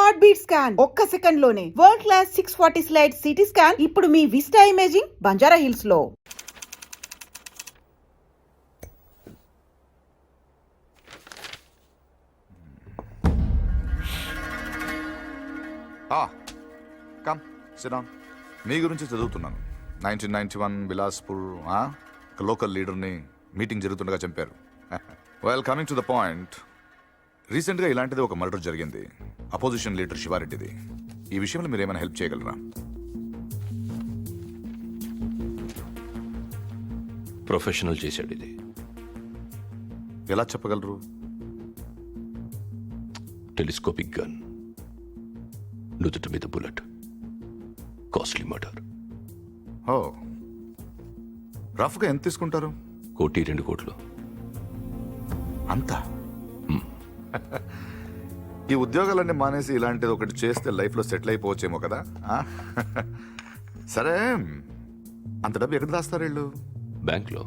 Heart beat scan ఒక్క second లోనే world class 640 slice CT scan ఇప్పుడు మీ విస్టా ఇమేజింగ్ బంజారా హిల్స్ లో. Come sit down. మీ గురించి చదువుతున్నాను. 1991 బిలాస్పూర్ లోకల్ లీడర్ని మీటింగ్ జరుగుతుండగా చంపారు. Well, coming to the point, రీసెంట్గా ఇలాంటిది ఒక మర్డర్ జరిగింది, అపోజిషన్ లీడర్ శివారెడ్డిది. ఈ విషయంలో మీరు ఏమైనా హెల్ప్ చేయగలరా? ప్రొఫెషనల్ చేశాడు ఇది. ఎలా చెప్పగలరు? టెలిస్కోపిక్ గన్, నుదుటి మీద బుల్లెట్, కాస్ట్లీ మర్డర్. ఓ, రఫ్గా ఎంత తీసుకుంటారు? 1-2 కోట్లు. అంతా? ఈ ఉద్యోగాలన్నీ మానేసి ఇలాంటిది ఒకటి చేస్తే లైఫ్లో సెటిల్ అయిపోవచ్చేమో కదా. సరే, అంత డబ్బు ఎక్కడ దాస్తారు వీళ్ళు? బ్యాంక్లో.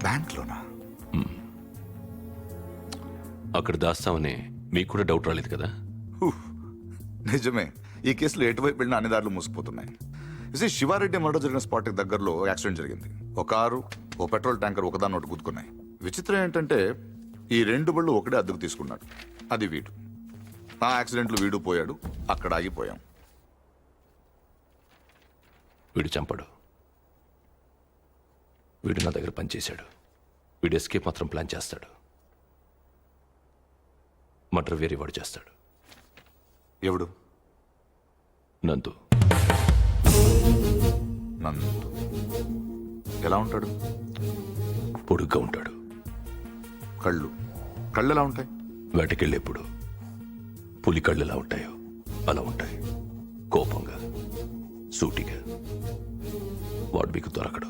బ్యాంక్లోనా? అక్కడ దాస్తామని మీకు కూడా డౌట్ రాలేదు కదా? నిజమే, ఈ కేసులో ఎటువైపు వెళ్ళినా అన్ని దారులు మూసుకుపోతున్నాయి. శివారెడ్డి మర్డర్ జరిగిన స్పాట్కి దగ్గరలో యాక్సిడెంట్ జరిగింది. ఒక కారు, ఓ పెట్రోల్ ట్యాంకర్ ఒకదాన్ని ఒకటి గుద్దుకున్నాయి. విచిత్రం ఏంటంటే ఈ 2 బళ్ళు ఒకటే అద్దెకు తీసుకున్నాడు. అది వీడు. ఆ యాక్సిడెంట్లో వీడు పోయాడు, అక్కడ ఆగిపోయాం. వీడు చంపడు. వీడు నా దగ్గర పనిచేశాడు. వీడు ఎస్కేప్ మాత్రం ప్లాన్ చేస్తాడు. మర్డర్ వేరే వాడు చేస్తాడు. ఎవడు? నందు. నందు ఎలా ఉంటాడు? పొడుగ్గా ఉంటాడు. కళ్ళు ఎలా ఉంటాయి? వేటకెళ్ళేప్పుడు పులి కళ్ళు ఎలా ఉంటాయో అలా ఉంటాయి. కోపంగా, సూటిగా. వాడు మీకు దొరకడు.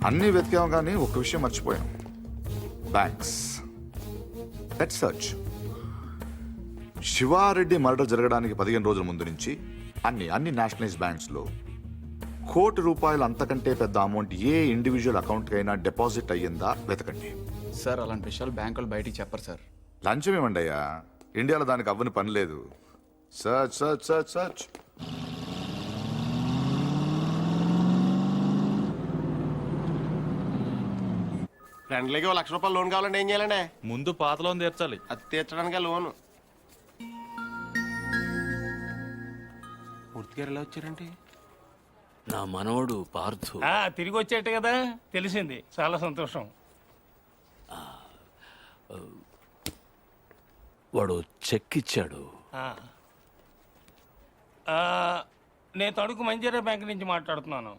అన్నీ వెతికాం కానీ ఒక్క విషయం మర్చిపోయాం. Banks. Let's search. Sivareddy murder జరగడానికి 15 రోజుల ముందు నుంచి అన్ని నేషనలైజ్ బ్యాంక్స్లో ₹1,00,00,000 అంతకంటే పెద్ద అమౌంట్ ఏ ఇండివిజువల్ అకౌంట్కైనా డిపాజిట్ అయ్యిందా వెతకండి. సార్, అలాంటి విషయాలు బ్యాంకులు బయటికి చెప్పరు సార్. లంచం ఏమండి అయ్యా, ఇండియాలో దానికి అవ్వని పని లేదు. Search search search search. ఫ్రెండ్లీకి ₹1,00,000 లోన్ కావాలంటే ఏం చేయాలండి? ముందు పాత లోన్ తీర్చాలి. అది తీర్చడానికి లోను. పూర్తిగా ఎలా వచ్చారంటే? నా మనవడు పార్థు. తిరిగి వచ్చేట కదా, తెలిసింది. చాలా సంతోషం. వాడు చెక్ ఇచ్చాడు. నేను తణుకు మంజీరా బ్యాంక్ నుంచి మాట్లాడుతున్నాను.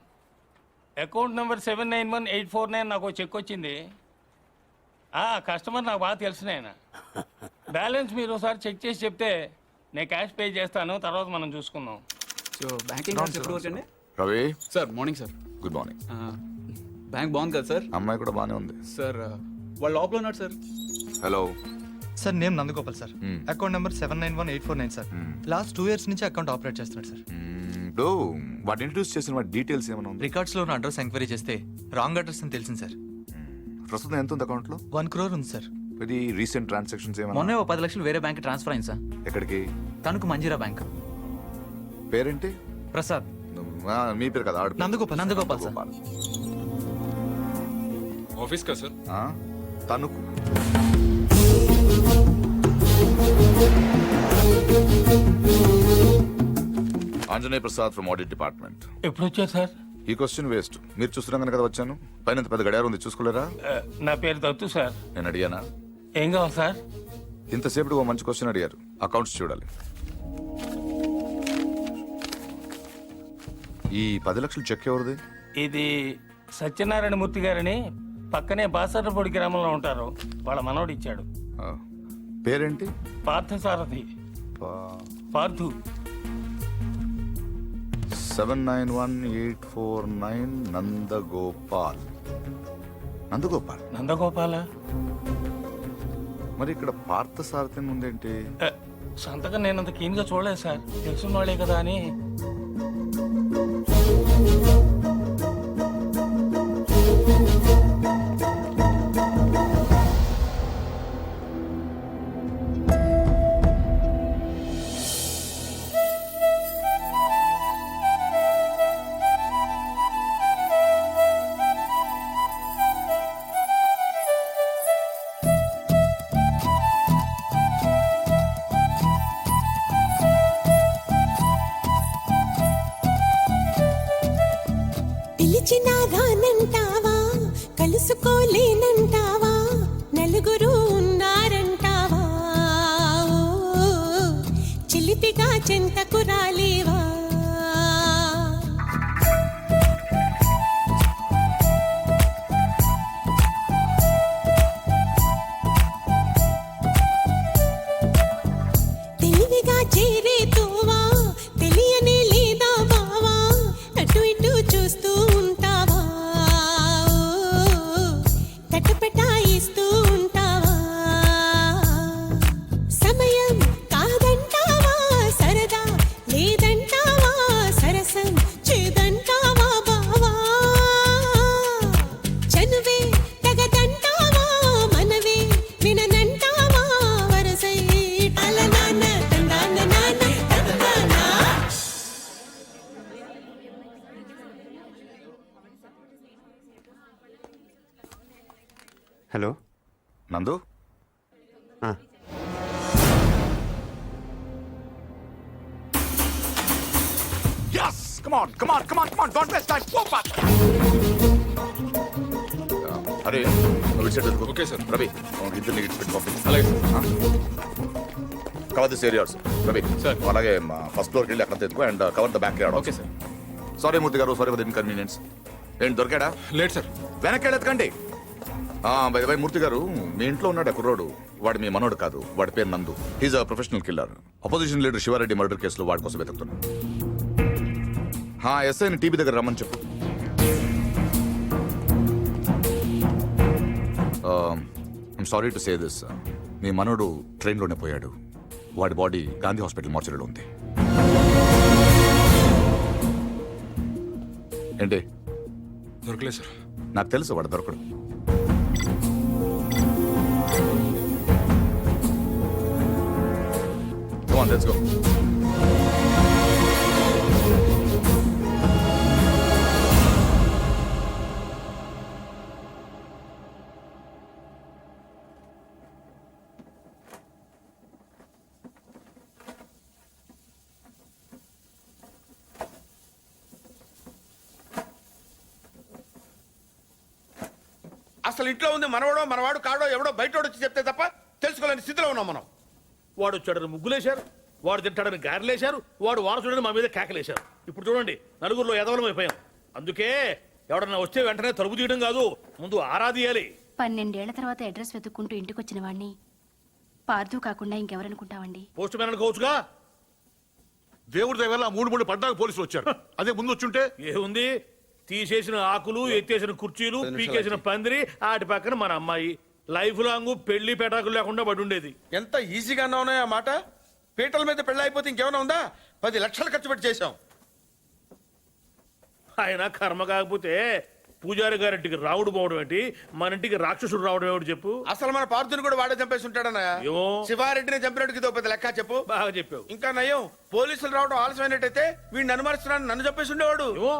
అకౌంట్ నెంబర్ 791849 నాకు చెక్ వచ్చింది. కస్టమర్ నాకు బాగా తెలిసిన ఆయన. బ్యాలెన్స్ మీరు ఒకసారి చెక్ చేసి చెప్తే నేను క్యాష్ పే చేస్తాను, తర్వాత మనం చూసుకుందాం. సో బ్యాంకింగ్ ఎప్పుడు వచ్చండి? Ravi sir, morning sir. Good morning. Bank బాగుంది కదా సార్? అమ్మాయి కూడా బాగానే ఉంది సార్. వాళ్ళు లోపల ఉన్నాడు sir. Hello sir, name Nandagopal sir. Account number 791849 sir. Last 2 years నుంచి అకౌంట్ ఆపరేట్ చేస్తున్నాడు సార్. వాడు ఇంట్రడ్యూస్ చేసిన వాటి డీటెయిల్స్ ఏమైనా ఉంది? రికార్డ్స్ లో ఉన్న అడ్రస్ ఎంక్వైరీ చేస్తే రాంగ్ అడ్రస్ అని తెలిసింది సార్. ప్రస్తుతం ఎంత ఉంది అకౌంట్ లో? 1 crore ఉంది సార్. ఇది రీసెంట్ ట్రాన్సాక్షన్స్ ఏమైనా? మొన్న 10 లక్షలు వేరే బ్యాంక్ ట్రాన్స్ఫర్ అయింది సార్. ఎక్కడికి? తణుకు మంజీరా బ్యాంక్. పేరేంటి? ప్రసాద్. మీ పేరు కదా? నందగోపాల్ సార్. ఆఫీస్ కా sir? Tanuku. Anjaneya Prasad from audit department. ఎప్పుడు వచ్చారు సార్? ఈ క్వశ్చన్ వేస్ట్. మీరు చూస్తున్నాం కదా వచ్చాను. పైన పెద్ద గడియారం ఉంది, చూసుకోలేరా? నా పేరు దత్తు సార్. నేను అడిగానా? ఏం కావాలి సార్? ఇంతసేపు ఓ మంచి క్వశ్చన్ అడిగారు. అకౌంట్స్ చూడాలి. ఈ 10 లక్షలు చెక్ ఎవరిది? ఇది సత్యనారాయణ మూర్తి గారని పక్కనే బాసర్లపొడి గ్రామంలో ఉంటారు. వాళ్ళ మనవడు ఇచ్చాడు. పేరేంటి? పార్థసారథి. పార్థు. 791849 నందగోపాల్. నందగోపాల? మరి ఇక్కడ పార్థసారథి ఉందేంటి? సంతకం నేనంత కీన్గా చూడలేదు సార్. తెలుసున్న వాళ్ళే కదా అని. పిలిచినా రానంటావా, కలుసుకోలేనంటావా, నలుగురు ఉన్నారంటావా, చిలిపిగా చెంతకు రాలేవా. తెలివిగా చేరే తోవా, తెలియనే లేదా బావా, అటు ఇటు చూస్తూ ఉంటావా, తటపటాయిస్తూ ఉంటావా. సమయం కాదంటావా, సరదా లేదంటావా, సరసం చేదంటావా బావా, చనువే తగదంటావా, మనవే విననంటావా, వరసై అలనాన్న తందాన నాన్న తందానా. హలో నందు Yes! Come on, come on, come on, come on! Don't waste time. Go back. అరే నువ్వు ఇటు సైడ్ ఓకే సార్. రవి ఇద్దరిని ఇటు పెట్టి పంపించు. అలాగే cover this areas Ravi sir. అలాగే ఫస్ట్ ఫ్లోర్కి వెళ్ళి అక్కడ తెచ్చుకో and cover the backyard. Okay sir. Sorry Murthy garu, sorry for the inconvenience. ఏంటి దొరికాడా? Late sir. వెనక్కి వెళ్ళెత్తకండి. బై బై మూర్తి గారు, మీ ఇంట్లో ఉన్నాడు కుర్రోడు, వాడు మీ మనోడు కాదు, వాడి పేరు Nandu. He's a professional killer. Opposition leader Shiva Reddy murder కేసులో వాడి కోసం వెతుకుతున్నాను. ఎస్ఐని టీవీ దగ్గర రమ్మని చెప్పు. I'm sorry to say this, మీ మనోడు ట్రైన్లోనే పోయాడు. వాడి బాడీ గాంధీ హాస్పిటల్ మార్చరీలో ఉంది. ఏంటి? దొరకలేదు సార్. నాకు తెలుసు వాడు దొరకడు. Come on, let's go. అసలు ఇంట్లో ఉంది మనవాడో మనవాడు కాడో ఎవడో బయటోడు వచ్చి చెప్తే తప్ప తెలుసుకోలేని స్థితిలో ఉన్నాం మనం. వాడు వచ్చాడని ముగ్గులేశారు, వాడు తింటాడని గారెలేశారు, వాడు వారసుడని మా మీద కేకలేశారు. ఇప్పుడు చూడండి, నలుగురిలో ఎదవలం అయిపోయాం. అందుకే ఎవడన్నా వస్తే వెంటనే తలుపు తీయడం కాదు, ముందు ఆరాధియాలి. 12 ఏళ్ల తర్వాత అడ్రస్ వెతుక్కుంటూ ఇంటికొచ్చిన వాడిని పార్థు కాకుండా ఇంకెవరనుకుంటావండి. Post man అనుకోవచ్చుగా. దేవుడి దగ్గర 3 పడ్డాక పోలీసులు వచ్చారు. అదే ముందు వచ్చుంటే ఏముంది, తీసేసిన ఆకులు, ఎత్తేసిన కుర్చీలు, పీకేసిన పందిరి, ఆటి పక్కన మన అమ్మాయి. లైఫ్ లాంగ్ పెళ్లి పెటాకులు లేకుండా పడి ఉండేది. ఎంత ఈజీగా ఉన్నాయి ఆ మాట. పీటల మీద పెళ్ళి అయిపోతే ఇంకేమైనా ఉందా? 10 లక్షలు ఖర్చు పెట్టి చేశాం. ఆయన కర్మ కాకపోతే పూజారి గారింటికి రావుడు పోవడం ఏంటి, మన ఇంటికి రాక్షసుడు రావడం ఏమిటి చెప్పు. అసలు మన పార్థుని కూడా వాడే చంపేసి ఉంటాడన్నయ్య. ఏమో. శివారెడ్డిని చంపినట్టుకి ఇదో పెద్ద లెక్క చెప్పు. బాగా చెప్పావు. ఇంకా నయ్యం, పోలీసులు రావడం ఆలస్యమైనట్టయితే వీడిని అనుమానిస్తున్నాను, నన్ను చంపేసి ఉండేవాడు. ఏమో.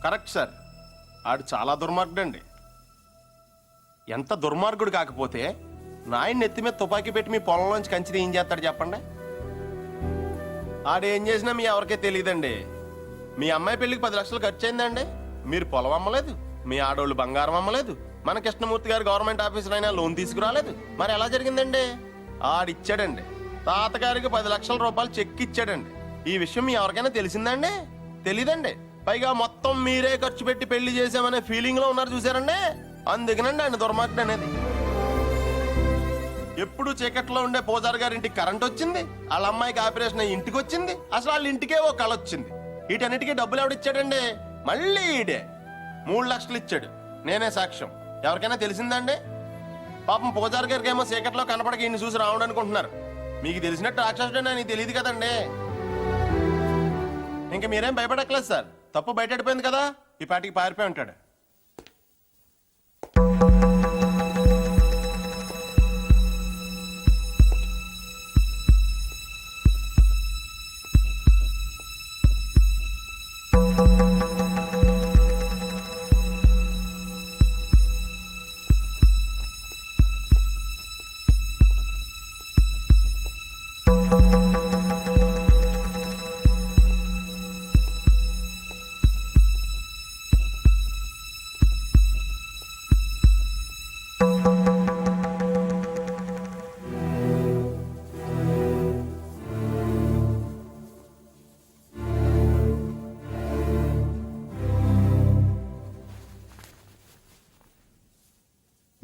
కరెక్ట్ సార్, ఆడు చాలా దుర్మార్గుడు అండి. ఎంత దుర్మార్గుడు కాకపోతే నాయన నెత్తి మీద తుపాకీ పెట్టి మీ పొలంలోంచి కంచి ఏం చేస్తాడు చెప్పండి. ఆడేం చేసినా మీ ఎవరికే తెలియదండి. మీ అమ్మాయి పెళ్లికి 10 లక్షలు ఖర్చు అయిందండి. మీరు పొలం అమ్మలేదు, మీ ఆడోళ్ళు బంగారం అమ్మలేదు, మన కృష్ణమూర్తి గారు గవర్నమెంట్ ఆఫీసర్ అయినా లోన్ తీసుకురాలేదు. మరి ఎలా జరిగిందండి? ఆడిచ్చాడండి. తాతగారికి 10 లక్షల రూపాయలు చెక్ ఇచ్చాడండి. ఈ విషయం మీ ఎవరికైనా తెలిసిందండి? తెలీదండి. పైగా మొత్తం మీరే ఖర్చు పెట్టి పెళ్లి చేసామనే ఫీలింగ్ లో ఉన్నారు చూసారండి. అందుకనండి ఆయన దుర్మార్గుడు అనేది. ఎప్పుడు చీకట్లో ఉండే పూజారి గారింటికి కరెంట్ వచ్చింది, వాళ్ళ అమ్మాయికి ఆపరేషన్ అయ్యి ఇంటికి వచ్చింది. అసలు వాళ్ళ ఇంటికే ఓ కళ వచ్చింది. వీటన్నిటికీ డబ్బులు ఎవడిచ్చాడండి? మళ్ళీ ఈడే 3 లక్షలు ఇచ్చాడు. నేనే సాక్ష్యం. ఎవరికైనా తెలిసిందండి? పాపం పూజారి గారికి ఏమో చీకట్లో కనపడక ఈయన చూసి రావడం అనుకుంటున్నారు. మీకు తెలిసినట్టు రాక్షసుడు అని తెలియదు కదండి. ఇంకా మీరేం భయపడక్కలేదు సార్. తప్పు బయటపడిపోయింది కదా, ఈ పాటికి పారిపోయి ఉంటాడు.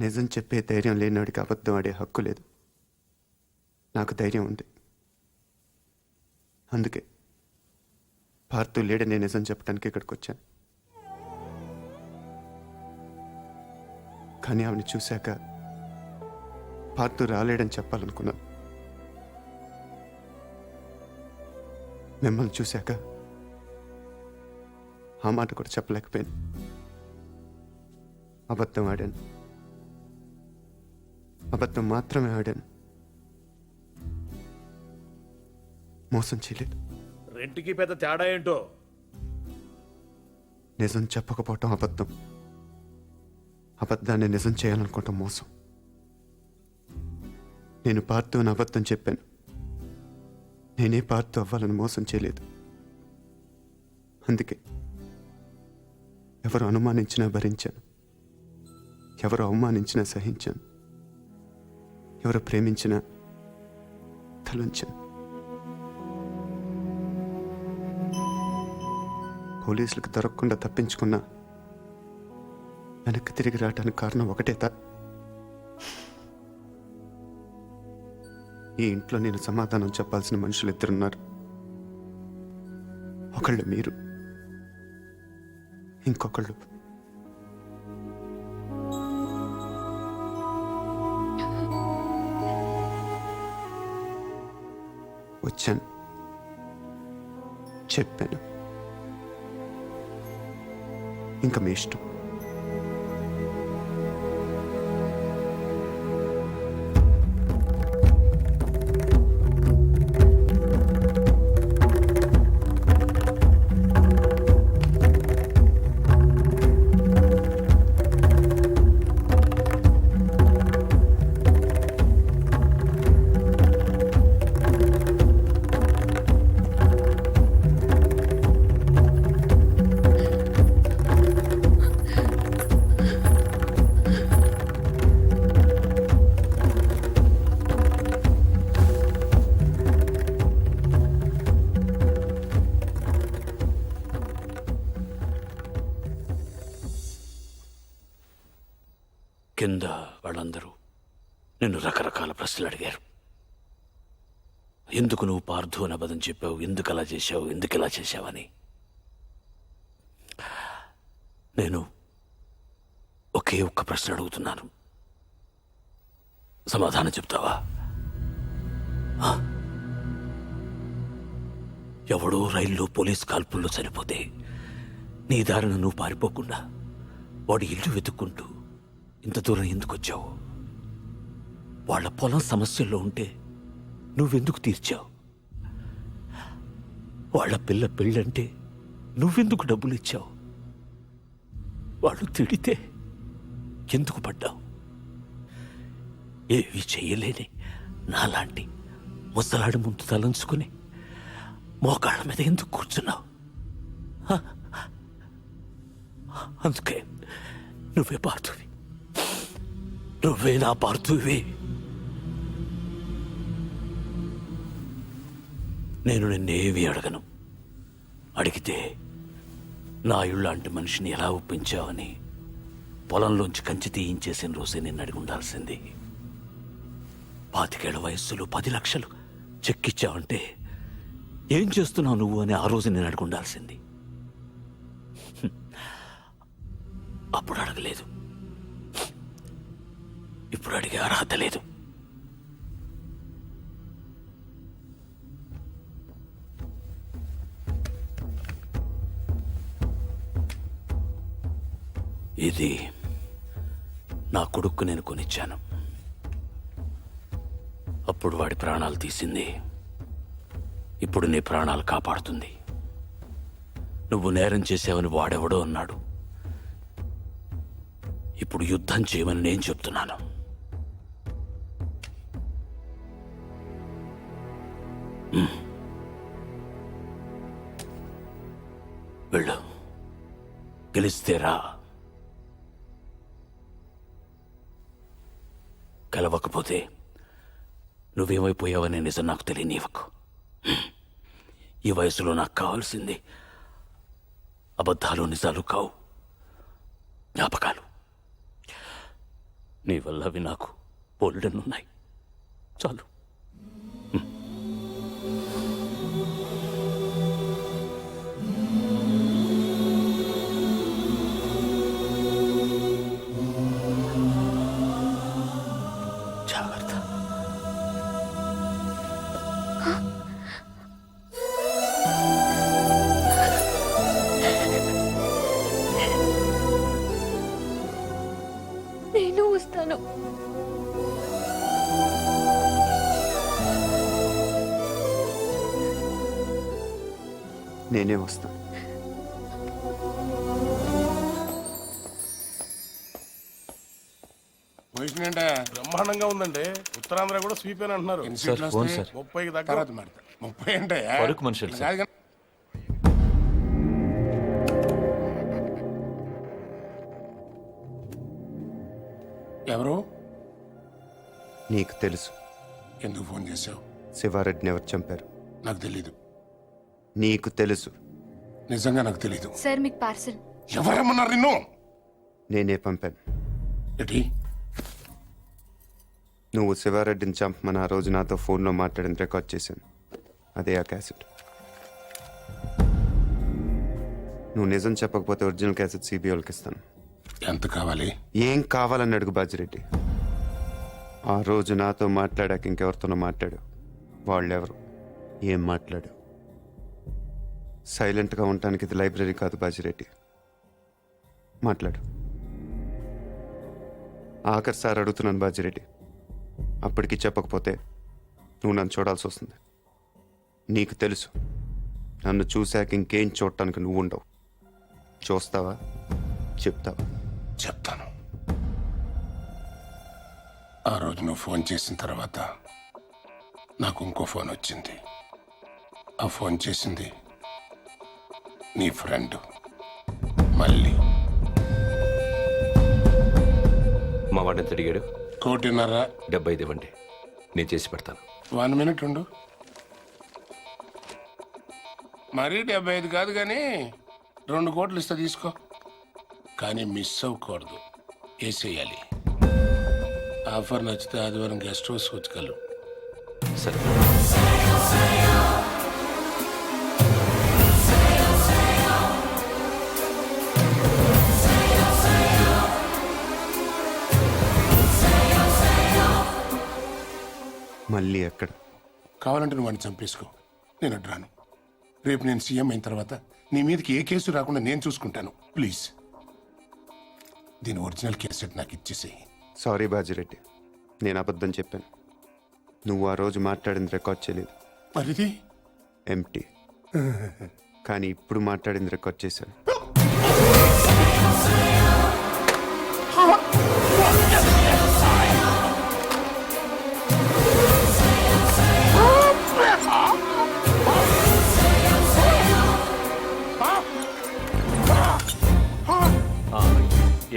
నిజం చెప్పే ధైర్యం లేనివాడికి అబద్ధం ఆడే హక్కు లేదు. నాకు ధైర్యం ఉంది. అందుకే పార్థు లేడని నిజం చెప్పడానికి ఇక్కడికి వచ్చాను. కానీ ఆవిడని చూశాక పార్థు రాలేడని చెప్పాలనుకున్నాను. మిమ్మల్ని చూశాక ఆ మాట కూడా చెప్పలేకపోయాను. అబద్ధం ఆడాను. అబద్ధం మాత్రమే ఆడాను. మోసం చేయలేదు. రెంట్కి పెద్ద తేడా ఏంటో. నిజం చెప్పకపోవటం అబద్ధం. అబద్ధాన్ని నిజం చేయాలనుకోవటం మోసం. నేను పార్థు అని అబద్ధం చెప్పాను. నేనే పార్థు అవ్వాలని మోసం చేయలేదు. అందుకే ఎవరు అనుమానించినా భరించాను. ఎవరు అవమానించినా సహించాను. ఎవరు ప్రేమించినా తలంచాను. పోలీసులకు దొరకకుండా తప్పించుకున్నా వెనక్కి తిరిగి రావడానికి కారణం ఒకటే ఈ ఇంట్లో నేను సమాధానం చెప్పాల్సిన మనుషులు ఇద్దరున్నారు. ఒకళ్ళు మీరు, ఇంకొకళ్ళు వచ్చాను, చెప్పాను. ఇంకా మీ ఇష్టం. కింద వాళ్ళందరూ నిన్ను రకరకాల ప్రశ్నలు అడిగారు. ఎందుకు నువ్వు పార్థు అని అబద్ధం చెప్పావు, ఎందుకు అలా చేశావు, ఎందుకు ఇలా చేశావని. నేను ఒకే ఒక్క ప్రశ్న అడుగుతున్నాను, సమాధానం చెప్తావా? ఎవడో రైల్లో పోలీస్ కాల్పుల్లో చనిపోతే నీ దారిన నువ్వు పారిపోకుండా వాడి ఇల్లు వెతుక్కుంటూ ఇంత దూరం ఎందుకు వచ్చావు? వాళ్ళ పొలం సమస్యల్లో ఉంటే నువ్వెందుకు తీర్చావు? వాళ్ళ పిల్ల పెళ్ళంటే నువ్వెందుకు డబ్బులు ఇచ్చావు? వాళ్ళు తిడితే ఎందుకు పడ్డావు? ఏవి చెయ్యలేని నాలాంటి ముసలాడి ముందు తలంచుకుని మోకాళ్ళ మీద ఎందుకు కూర్చున్నావు? అందుకే నువ్వే పార్థువి, నువ్వే నా పార్థువి. నేను నిన్నేవి అడగను. అడిగితే నా ఇళ్ళంటి మనిషిని ఎలా ఒప్పించావని పొలంలోంచి కంచి తీయించేసిన రోజే నిన్ను అడిగి ఉండాల్సింది. 25 ఏళ్ల వయస్సులో 10 లక్షలు చెక్కిచ్చావంటే ఏం చేస్తున్నావు నువ్వు అని ఆ రోజు నేను అడిగి ఉండాల్సింది. అప్పుడు అడగలేదు, ఇప్పుడు అడిగే అర్హత లేదు. ఇది నా కొడుక్కు నేను కొనిచ్చాను. అప్పుడు వాడి ప్రాణాలు తీసింది, ఇప్పుడు నీ ప్రాణాలు కాపాడుతుంది. నువ్వు నేరం చేసావని వాడెవడో అన్నాడు, ఇప్పుడు యుద్ధం చేయమని నేను చెప్తున్నాను. వెళ్ళు, గెలిస్తేరా, కలవకపోతే నువ్వేమైపోయావనే నిజం నాకు తెలియనివ్వకు. ఈ వయసులో నాకు కావాల్సింది అబద్ధాలు నిజాలు కావు, జ్ఞాపకాలు. నీ వల్ల అవి నాకు బోల్డెన్నున్నాయి. చాలు. జాగ్రత్త. నేను వస్తాను. నేనే వస్తాను. పొజిషన్ అంటే బ్రహ్మాండంగా ఉందండి. ఉత్తరాంధ్ర కూడా స్వీప్ అని అంటున్నారు. Sir, phone sir. 30కి దగ్గర 30 అంటే ఫరూక్ మనుషులు సార్. కాదు కానీ- ఎవరు? నీకు తెలుసు ఎందుకు ఫోన్ చేశావు? శివారెడ్డిని ఎవరు చంపారు? నాకు తెలీదు. నీకు తెలుసు. నిజంగా నాకు తెలీదు. సార్ మీకు పార్సల్. ఎవరమ్మన్నారు నిన్ను? నేనే పంపాను. ఏంటి? నువ్వు శివారెడ్డిని చంపమని ఆ రోజు నాతో ఫోన్లో మాట్లాడింది రికార్డ్ చేశాను. అదే ఆ క్యాసెట్. నువ్వు నిజం చెప్పకపోతే ఒరిజినల్ క్యాసెట్ సిబిఐకి ఇస్తాను. ఎంత కావాలి? ఏం కావాలని అడుగు బాజిరెడ్డి. ఆ రోజు నాతో మాట్లాడాక ఇంకెవరితోనో మాట్లాడు. వాళ్ళెవరు? ఏం మాట్లాడు? సైలెంట్గా ఉండటానికి ఇది లైబ్రరీ కాదు బాజిరెడ్డి. మాట్లాడు. ఆఖరి సార్ అడుగుతున్నాను బాజిరెడ్డి. అప్పటికి చెప్పకపోతే నువ్వు నన్ను చూడాల్సి వస్తుంది. నీకు తెలుసు నన్ను చూశాక ఇంకేం చూడటానికి నువ్వు ఉండవు. చూస్తావా? చెప్తావా? చెప్తాను. ఆ రోజు నువ్వు ఫోన్ చేసిన తర్వాత నాకు ఇంకో ఫోన్ వచ్చింది. ఆ ఫోన్ చేసింది నీ ఫ్రెండ్ మళ్ళీ. మా వాడిని ఎంత అడిగాడు? 1.5. 75 ఇవ్వండి, నేను చేసి పెడతాను. 1 మినిట్ ఉండు. మరీ 75 కాదు కానీ 2 కోట్లు ఇస్తా, తీసుకో. కానీ మిస్ అవ్వకూడదు, వేసేయాలి. ఆఫర్ నచ్చితే ఆదివారం గెస్ట్ హౌస్ వచ్చగలరు. సరే. మళ్ళీ ఎక్కడ? కావాలంటే నువ్వు వాడిని చంపేసుకో, నేను అడ్రాను. రేపు నేను సీఎం అయిన తర్వాత నీ మీదకి ఏ కేసు రాకుండా నేను చూసుకుంటాను. ప్లీజ్ దీని ఒరిజినల్ కేసెట్ నాకు ఇచ్చేసేయి. సారీ బాజిరెడ్డి, నేను అబద్ధం చెప్పాను. నువ్వు ఆ రోజు మాట్లాడింది రికార్డ్ చేయలేదు. మరిది ఎంటీ. కానీ ఇప్పుడు మాట్లాడింది రికార్డ్ చేశాను.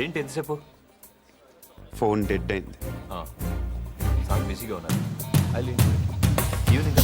ఏంటి ఎంతసేపు? ఫోన్ డెడ్ అయింది. చాలా బిజీగా ఉన్నారు. Evening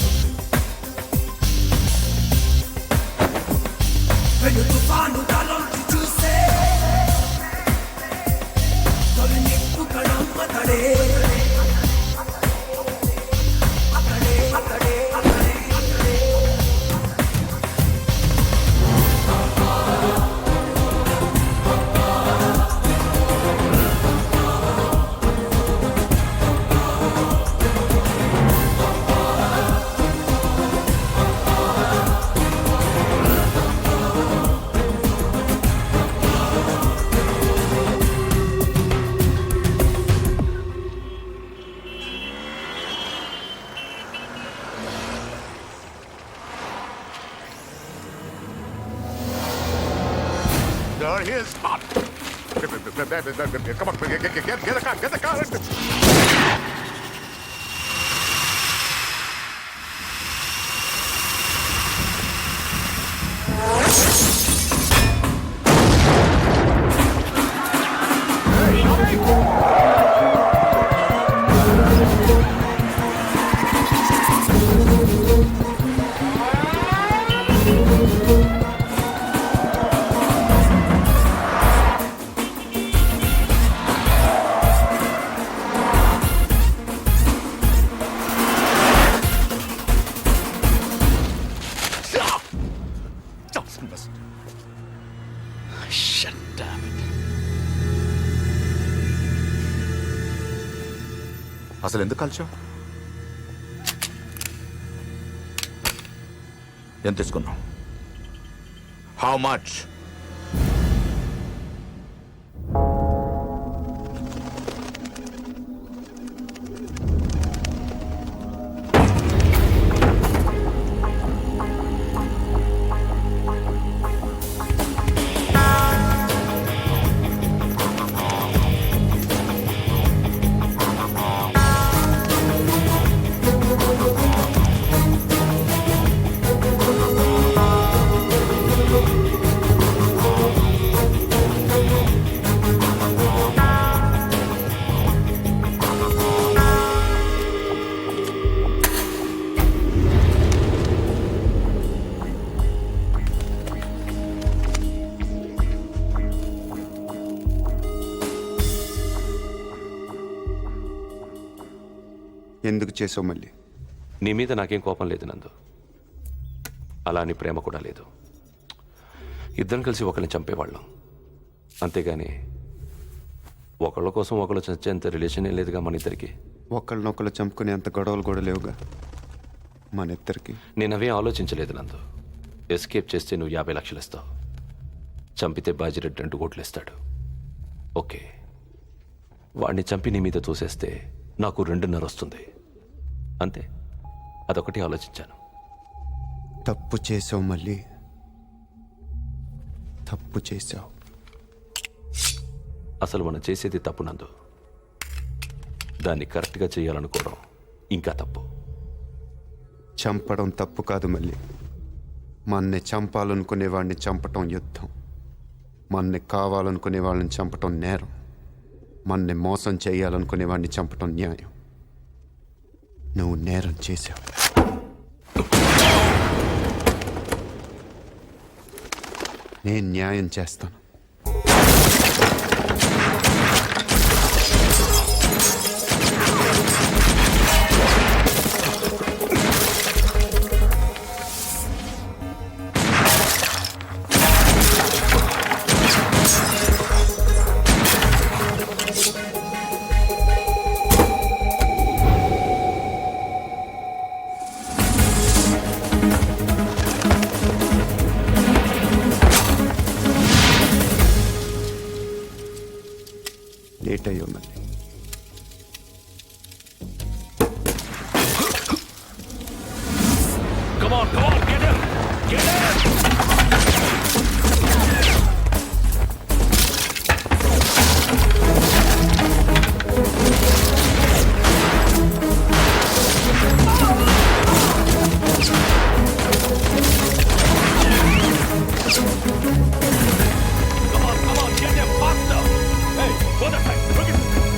There he is. Come on, get the car, get the car. అసలు ఎందుకు కాల్చావు? ఎంత తీసుకున్నావు? How much? ఎందుకు చేసావు మళ్ళీ? నీ మీద నాకేం కోపం లేదు నందు, అలా అని ప్రేమ కూడా లేదు. ఇద్దరం కలిసి ఒకరిని చంపేవాళ్ళం, అంతేగాని ఒకళ్ళ కోసం ఒకళ్ళు చచ్చేంత రిలేషనే లేదుగా మన ఇద్దరికి. ఒకళ్ళనొకళ్ళు చంపుకునే అంత గొడవలు కూడా లేవుగా మన ఇద్దరికి. నేను అవే ఆలోచించలేదు నందు. ఎస్కేప్ చేస్తే నువ్వు 50 లక్షలు ఇస్తావు, చంపితే బాజిరెడ్డి 2 కోట్లు ఇస్తాడు. ఓకే, వాడిని చంపి నీ మీద తోసేస్తే నాకు 2.5 వస్తుంది, అంతే. అదొకటి ఆలోచించాను. తప్పు చేసావు మళ్ళీ, తప్పు చేసావు. అసలు మనం చేసేది తప్పు నందు, దాన్ని కరెక్ట్గా చేయాలనుకోవడం ఇంకా తప్పు. చంపడం తప్పు కాదు మళ్ళీ, మన్ని చంపాలనుకునే వాడిని చంపటం యుద్ధం, మన్ని కావాలనుకునే వాళ్ళని చంపటం నేరం, మన్ని మోసం చేయాలనుకునే వాడిని చంపటం న్యాయం. నువ్వు నేరం చేశావు. నేను న్యాయం చేస్తాను. లేట్ అయ్యో మళ్ళీ. Come on, get him! Get him! Come on, get him faster! Hey, go that side, quick it!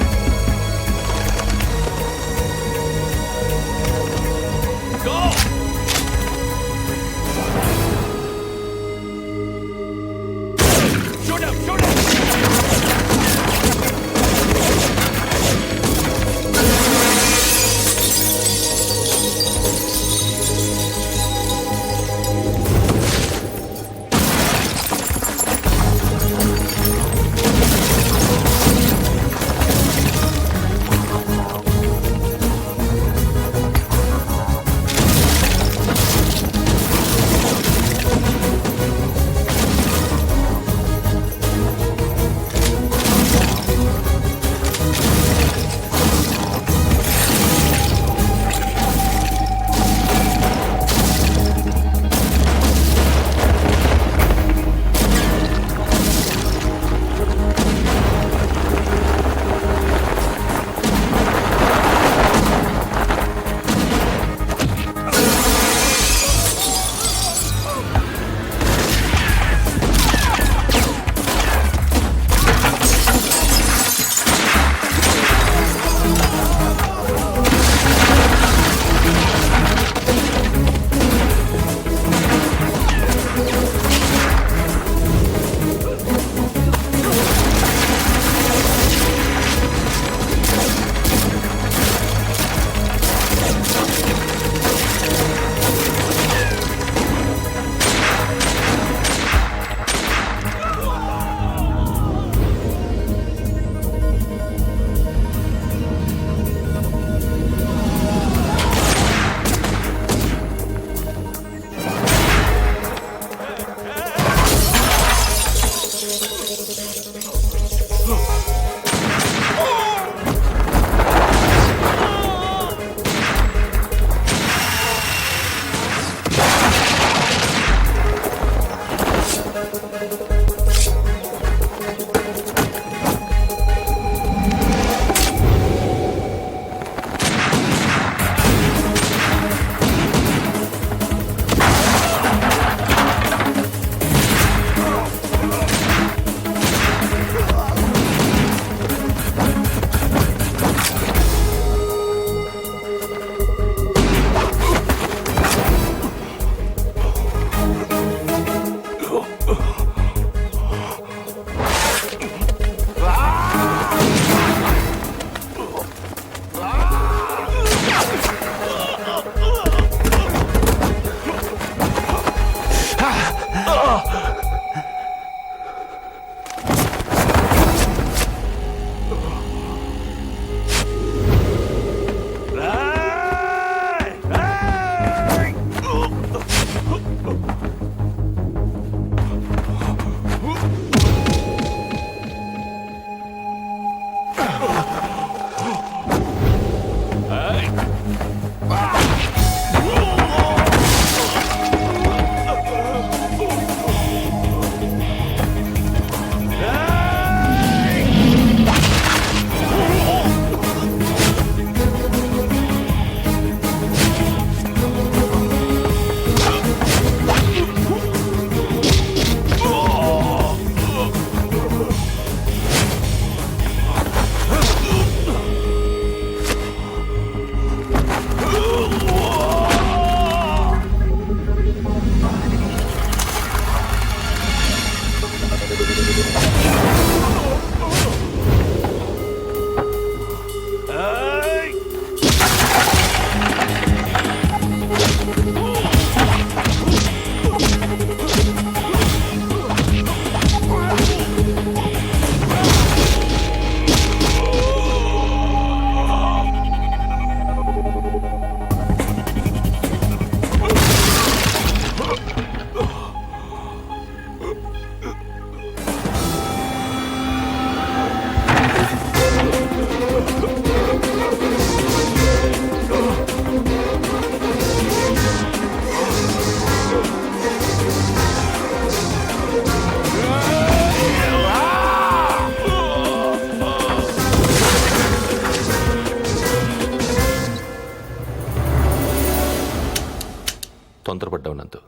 తొందరపడ్డావు నందు.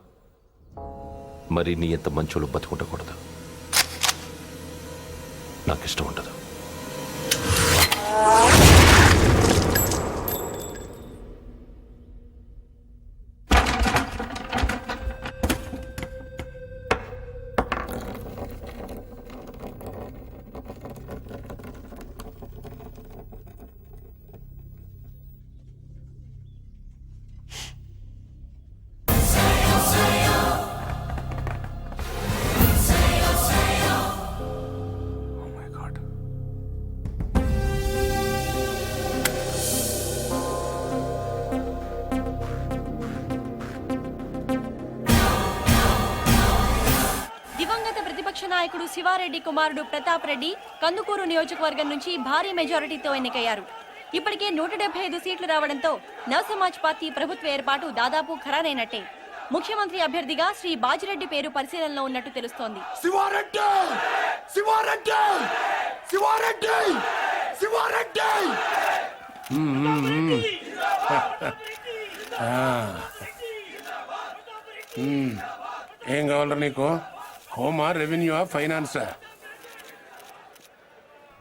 మరి నీ ఎంత మంచోళ్ళు బతుకుండకూడదు. నాకు ఇష్టం ఉండదు. Oh my God. దివంగత ప్రతిపక్ష నాయకుడు శివారెడ్డి కుమారుడు ప్రతాప్ రెడ్డి కందుకూరు నియోజకవర్గం నుంచి భారీ మెజారిటీతో ఎన్నికయ్యారు. ఇప్పటికే 175 సీట్లు రావడంతో నవసమాజ్ పార్టీ ప్రభుత్వ ఏర్పాటు దాదాపు ఖరారైనట్టే. ముఖ్యమంత్రి అభ్యర్థిగా శ్రీ బాజిరెడ్డి పేరు పరిశీలనలో ఉన్నట్టు తెలుస్తోంది. ఏం కావాలరా నీకు? హోమా, రెవెన్యూ, ఫైనాన్సా?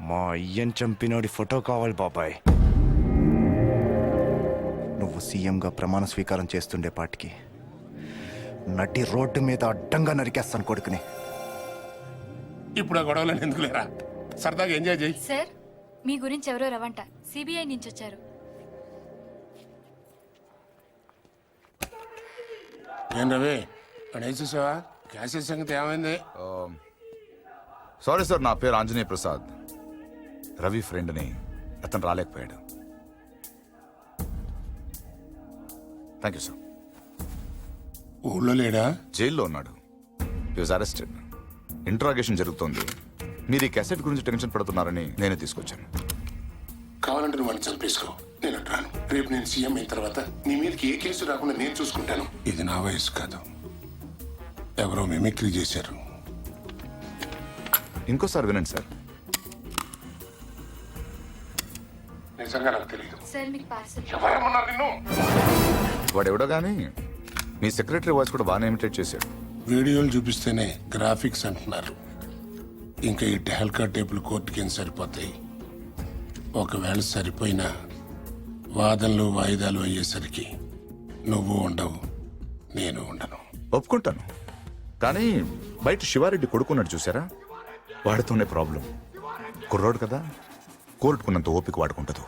మా అయ్యన్ చంపినోడి ఫోటో కావాలి బాబాయ్. నువ్వు సీఎంగా ప్రమాణ స్వీకారం చేస్తుండే పాటికి నటి రోడ్డు మీద అడ్డంగా నరికేస్తాను కొడుకుని. ఇప్పుడు ఆ గొడవలను ఎందుకు లేరా? సరదాగా ఎంజాయ్ చేయి. సార్, మీ గురించి ఎవరో రవంట సిబిఐ నుంచి వచ్చారు. ఏం రవి, అక్కడ వేసేసావా? క్యాసెస్ సంగతి ఏమైంది? సారీ సార్, నా పేరు ఆంజనేయ ప్రసాద్. రవి ఫ్రెండ్ని, అతను రాలేకపోయాడు. Thank you sir. ఊళ్ళో లేడా? జైల్లో ఉన్నాడు. హి వాజ్ అరెస్టెడ్. ఇంట్రాగేషన్ జరుగుతోంది. మీరు ఈ క్యాసెట్ గురించి టెన్షన్ పడుతున్నారని నేనే తీసుకొచ్చాను. కావాలంటే నువ్వు వాళ్ళని చంపేసుకో, నేను అంటాను. రేపు నేను సీఎం అయిన తర్వాత నీ మీదకి ఏ కేసు రాకుండా నేను చూసుకుంటాను. ఇది నా వయసు కాదు, ఎవరో మిమిక్రీ చేశారు. ఇంకోసారి వినండి సార్. నిజంగా నాకు తెలియదు. సార్, మీకు పార్సల్. ఎవరేమన్నారు నిన్ను? వాడెవడో కానీ మీ సెక్రటరీ వాయిస్ కూడా బాగానే ఇమిటేట్ చేశాడు. వీడియోలు చూపిస్తేనే గ్రాఫిక్స్ అంటున్నారు. ఇంకా ఈ టెహల్కా టేపులు కోర్టుకి ఏం సరిపోతాయి? ఒకవేళ సరిపోయినా వాదనలు వాయిదాలు అయ్యేసరికి నువ్వు ఉండవు, నేను ఉండను. ఒప్పుకుంటాను, కానీ బయట శివారెడ్డి కొడుకున్నాడు చూసారా, వాడితోనే ప్రాబ్లం. కుర్రోడు కదా, కోర్టుకున్నంత ఓపిక వాడుకుంటదు.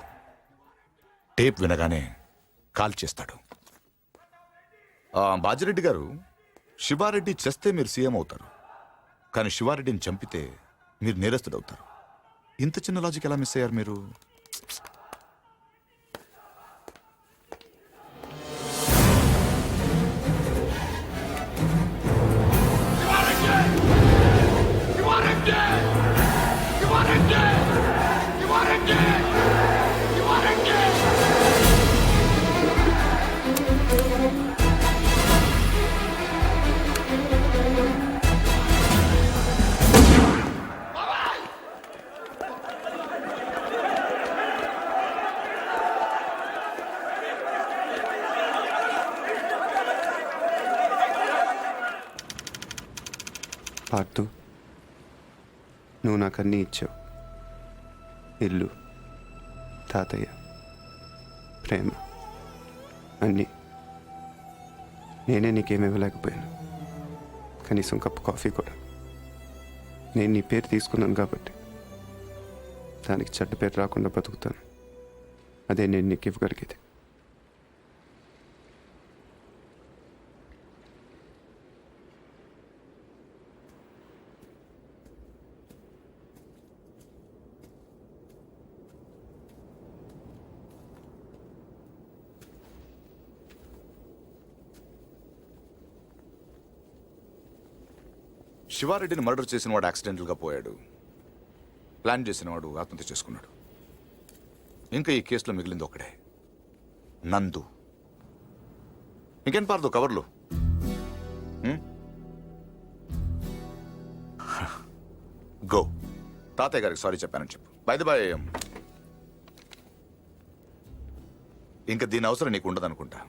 టేప్ వినగానే కాల్ చేస్తాడు. బాజిరెడ్డి గారు, శివారెడ్డి చేస్తే మీరు సీఎం అవుతారు, కానీ శివారెడ్డిని చంపితే మీరు నేరస్తుడు అవుతారు. ఇంత చిన్న లాజిక్ ఎలా మిస్ అయ్యారు మీరు? పార్దు, నువ్వు నాకు అన్నీ ఇచ్చావు. ఇల్లు, తాతయ్య, ప్రేమ, అన్నీ. నేనే నీకేమి ఇవ్వలేకపోయాను, కనీసం కప్పు కాఫీ కూడా. నేను నీ పేరు తీసుకున్నాను కాబట్టి దానికి చెడ్డ పేరు రాకుండా బతుకుతాను. అదే నేను నీకు ఇవ్వగలిగేది. శివారెడ్డిని మర్డర్ చేసిన వాడు యాక్సిడెంటల్గా పోయాడు. ప్లాన్ చేసిన వాడు ఆత్మహత్య చేసుకున్నాడు. ఇంకా ఈ కేసులో మిగిలింది ఒకడే, నందు. ఇంకేం పారదు కవర్లు. గో, తాతయ్య గారికి సారీ చెప్పానని చెప్పు. బై ది బై, ఇంకా దీని అవసరం నీకు ఉండదనుకుంటా.